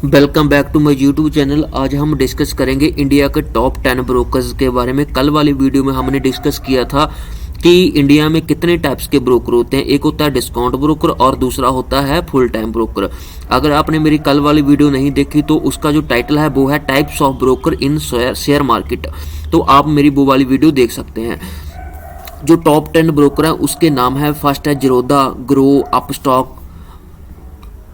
Welcome back to my YouTube channel. आज हम discuss करेंगे इंडिया के टॉप 10 ब्रोकर्स के बारे में। कल वाली वीडियो में हमने डिस्कस किया था कि इंडिया में कितने टाइप्स के ब्रोकर होते हैं। एक होता है डिस्काउंट ब्रोकर और दूसरा होता है फुल टाइम ब्रोकर। अगर आपने मेरी कल वाली वीडियो नहीं देखी तो उसका जो टाइटल है वो है types of broker in share market, तो आप मेरी वो वाली वीडियो देख सकते हैं। जो टॉप 10 ब्रोकर है उसके नाम है, फर्स्ट है जीरोधा, ग्रो, अपस्टॉक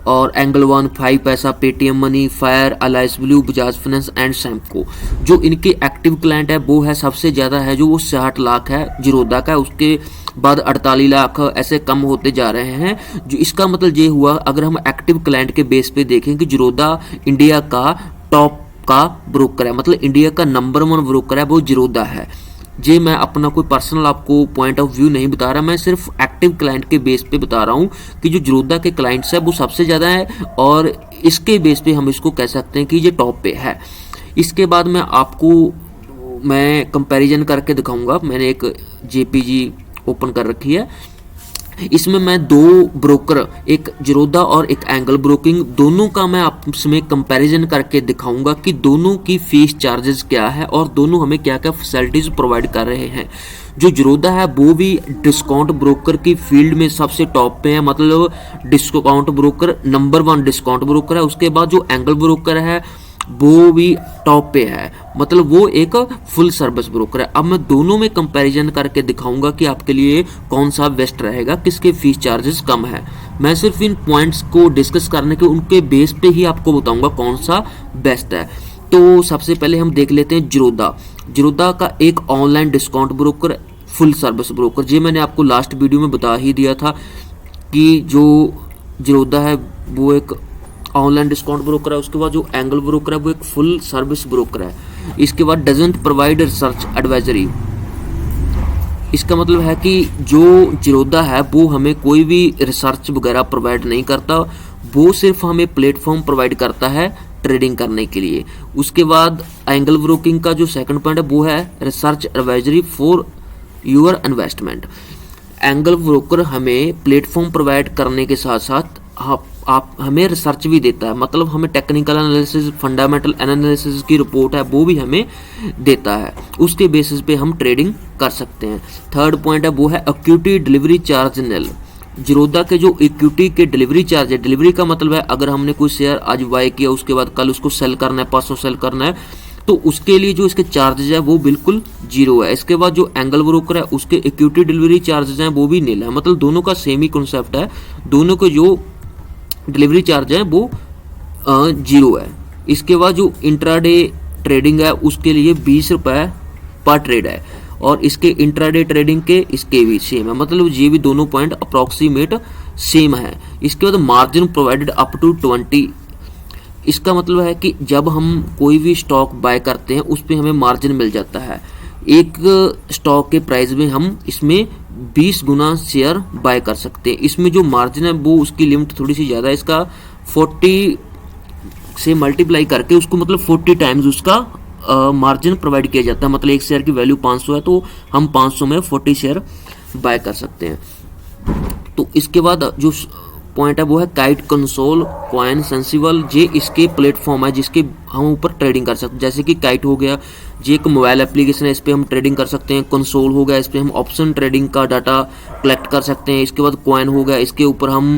और एंगल वन, 5 पैसा, Paytm money, Fyers, alliance blue, Bajaj finance and Samco. जो इनके एक्टिव क्लाइंट है वो है सबसे ज़्यादा है जो वो 60 लाख है जीरोधा का, उसके बाद 48 लाख, ऐसे कम होते जा रहे हैं। जो इसका मतलब ये हुआ, अगर हम एक्टिव क्लाइंट के बेस पे देखें कि जीरोधा इंडिया का टॉप का ब्रोकर है, मतलब इंडिया का नंबर 1 ब्रोकर है वो जीरोधा है। जी मैं अपना कोई पर्सनल आपको पॉइंट ऑफ व्यू नहीं बता रहा, मैं सिर्फ एक्टिव क्लाइंट के बेस पे बता रहा हूँ कि जो जीरोधा के क्लाइंट्स है वो सबसे ज़्यादा है और इसके बेस पे हम इसको कह सकते हैं कि ये टॉप पे है। इसके बाद मैं कंपैरिजन करके दिखाऊंगा। मैंने एक जेपीजी ओपन कर रखी है, इसमें मैं 2 ब्रोकर, एक जीरोधा और एक एंगल ब्रोकिंग, दोनों का मैं आपस में कंपैरिजन करके दिखाऊंगा कि दोनों की फीस चार्जेस क्या है और दोनों हमें क्या क्या फैसिलिटीज प्रोवाइड कर रहे हैं। जो जीरोधा है वो भी डिस्काउंट ब्रोकर की फील्ड में सबसे टॉप पे है, मतलब discount broker number 1 discount broker है। उसके बाद जो एंगल ब्रोकर है वो भी टॉप पे है, मतलब वो एक फुल सर्विस ब्रोकर है। अब मैं दोनों में कंपैरिजन करके दिखाऊंगा कि आपके लिए कौन सा बेस्ट रहेगा, किसके फीस चार्जेस कम है। मैं सिर्फ इन पॉइंट्स को डिस्कस करने के उनके बेस पे ही आपको बताऊंगा कौन सा बेस्ट है। तो सबसे पहले हम देख लेते हैं जीरोधा। जीरोधा का एक online discount broker, full service broker. जी मैंने आपको लास्ट वीडियो में बता ही दिया था कि जो जीरोधा है वो एक ऑनलाइन डिस्काउंट ब्रोकर है। उसके बाद जो एंगल ब्रोकर है वो एक फुल सर्विस ब्रोकर है। इसके बाद डजंट प्रोवाइड रिसर्च एडवाइजरी। इसका मतलब है कि जो जीरोधा है वो हमें कोई भी रिसर्च वगैरह प्रोवाइड नहीं करता, वो सिर्फ हमें प्लेटफॉर्म प्रोवाइड करता है ट्रेडिंग करने के लिए। उसके बाद एंगल ब्रोकिंग का जो सेकंड पॉइंट है वो है research advisory for your investment. Angle broker हमें प्लेटफॉर्म प्रोवाइड करने के साथ साथ आप हमें रिसर्च भी देता है, मतलब हमें टेक्निकल एनालिसिस, फंडामेंटल एनालिसिस की रिपोर्ट है वो भी हमें देता है। उसके बेसिस पे हम ट्रेडिंग कर सकते हैं। थर्ड पॉइंट है वो है इक्विटी डिलीवरी चार्ज निल। जीरोधा के जो इक्विटी के डिलीवरी चार्ज है, डिलीवरी का मतलब है अगर हमने कोई शेयर आज बाय किया उसके बाद कल उसको सेल करना है, परसों सेल करना है, तो उसके लिए जो इसके चार्जेज है वो बिल्कुल जीरो है। इसके बाद जो एंगल ब्रोकर है उसके इक्विटी डिलीवरी चार्जेज हैं वो भी नील है, मतलब दोनों का सेम ही कॉन्सेप्ट है, दोनों के जो डिलीवरी चार्ज है वो जीरो है। इसके बाद जो इंट्राडे ट्रेडिंग है उसके लिए 20 रुपये पर ट्रेड है और इसके इंट्राडे ट्रेडिंग के इसके भी सेम है, मतलब ये भी दोनों पॉइंट अप्रॉक्सीमेट सेम है। इसके बाद मार्जिन प्रोवाइडेड अप टू 20। इसका मतलब है कि जब हम कोई भी स्टॉक बाय करते हैं उस पर हमें मार्जिन मिल जाता है। एक स्टॉक के प्राइस में हम इसमें 20 गुना शेयर बाय कर सकते हैं। इसमें जो मार्जिन है वो उसकी लिमिट थोड़ी सी ज़्यादा है, इसका 40 से मल्टीप्लाई करके उसको मतलब 40 टाइम्स उसका मार्जिन प्रोवाइड किया जाता है। मतलब एक शेयर की वैल्यू 500 है तो हम 500 में 40 शेयर बाय कर सकते हैं। तो इसके बाद जो पॉइंट है वो है काइट कंसोल कॉइन सेंसिबल। ये इसके प्लेटफॉर्म है जिसके हम ऊपर ट्रेडिंग कर सकते हैं, जैसे कि काइट हो गया, ये एक मोबाइल एप्लीकेशन है, इस पर हम ट्रेडिंग कर सकते हैं। कंसोल हो गया, इस पर हम ऑप्शन ट्रेडिंग का डाटा कलेक्ट कर सकते हैं। इसके बाद कॉइन हो गया, इसके ऊपर हम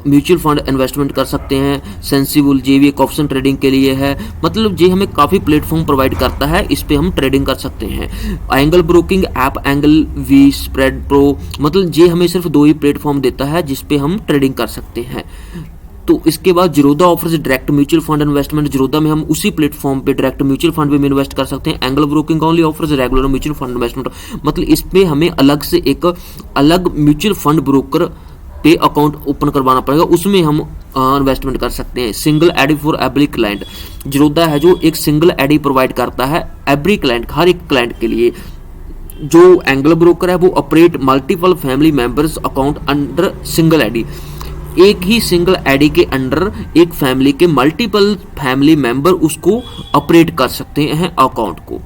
म्यूचुअल फंड इन्वेस्टमेंट कर सकते हैं। सेंसिबल ये भी एक ऑप्शन ट्रेडिंग के लिए है, मतलब ये हमें काफ़ी प्लेटफॉर्म प्रोवाइड करता है, इस पर हम ट्रेडिंग कर सकते हैं। Angel broking app Angel V spread pro, मतलब ये हमें सिर्फ 2 ही प्लेटफॉर्म देता है जिसपे हम ट्रेडिंग कर सकते हैं। तो इसके बाद Zerodha offers direct mutual fund investment. Zerodha में हम उसी प्लेटफॉर्म पे डायरेक्ट म्यूचुअल फंड में इन्वेस्ट कर सकते हैं। Angel broking only offers regular mutual fund investment, मतलब इस पे हमें अलग से एक अलग म्यूचुअल फंड ब्रोकर पे अकाउंट ओपन करवाना पड़ेगा, उसमें हम इन्वेस्टमेंट कर सकते हैं। Single ID for every client. Zerodha है जो एक सिंगल आईडी प्रोवाइड करता है एवरी क्लाइंट, हर एक क्लाइंट के लिए। जो एंगल ब्रोकर है वो operate multiple family members account under single ID. एक ही सिंगल आईडी के अंडर एक फैमिली के मल्टीपल फैमिली मेंबर उसको ऑपरेट कर सकते हैं अकाउंट को।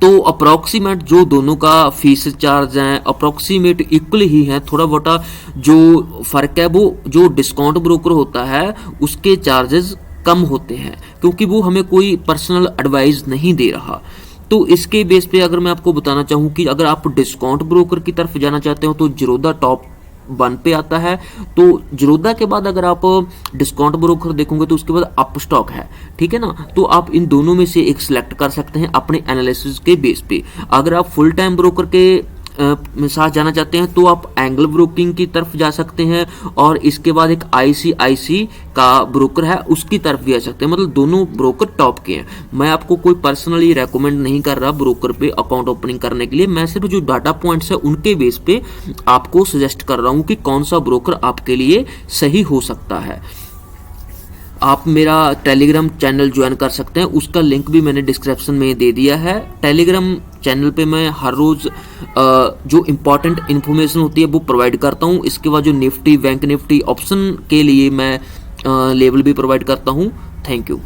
तो अप्रॉक्सीमेट जो दोनों का फीस चार्ज है अप्रॉक्सीमेट इक्वल ही है, थोड़ा बहुत जो फर्क है वो जो डिस्काउंट ब्रोकर होता है उसके चार्जेस कम होते हैं, क्योंकि वो हमें कोई पर्सनल एडवाइस नहीं दे रहा। तो इसके बेस पे अगर मैं आपको बताना चाहूँ कि अगर आप डिस्काउंट ब्रोकर की तरफ जाना चाहते हो तो ज़ीरोधा टॉप 1 पे आता है। तो ज़ीरोधा के बाद अगर आप डिस्काउंट ब्रोकर देखोगे तो उसके बाद अपस्टॉक है, ठीक है ना। तो आप इन दोनों में से एक सिलेक्ट कर सकते हैं अपने एनालिसिस के बेस पे। अगर आप फुल टाइम ब्रोकर के साथ जाना चाहते हैं तो आप एंगल ब्रोकिंग की तरफ जा सकते हैं, और इसके बाद एक ICIC का ब्रोकर है उसकी तरफ भी जा सकते हैं। मतलब दोनों ब्रोकर टॉप के हैं। मैं आपको कोई पर्सनली रेकमेंड नहीं कर रहा ब्रोकर पे अकाउंट ओपनिंग करने के लिए, मैं सिर्फ जो डाटा पॉइंट्स है उनके बेस पे आपको सजेस्ट कर रहा हूँ कि कौन सा ब्रोकर आपके लिए सही हो सकता है। आप मेरा टेलीग्राम चैनल ज्वाइन कर सकते हैं, उसका लिंक भी मैंने डिस्क्रिप्शन में दे दिया है। टेलीग्राम चैनल पे मैं हर रोज़ जो इम्पोर्टेंट इन्फॉर्मेशन होती है वो प्रोवाइड करता हूँ। इसके बाद जो निफ्टी बैंक निफ्टी ऑप्शन के लिए मैं लेवल भी प्रोवाइड करता हूँ। Thank you.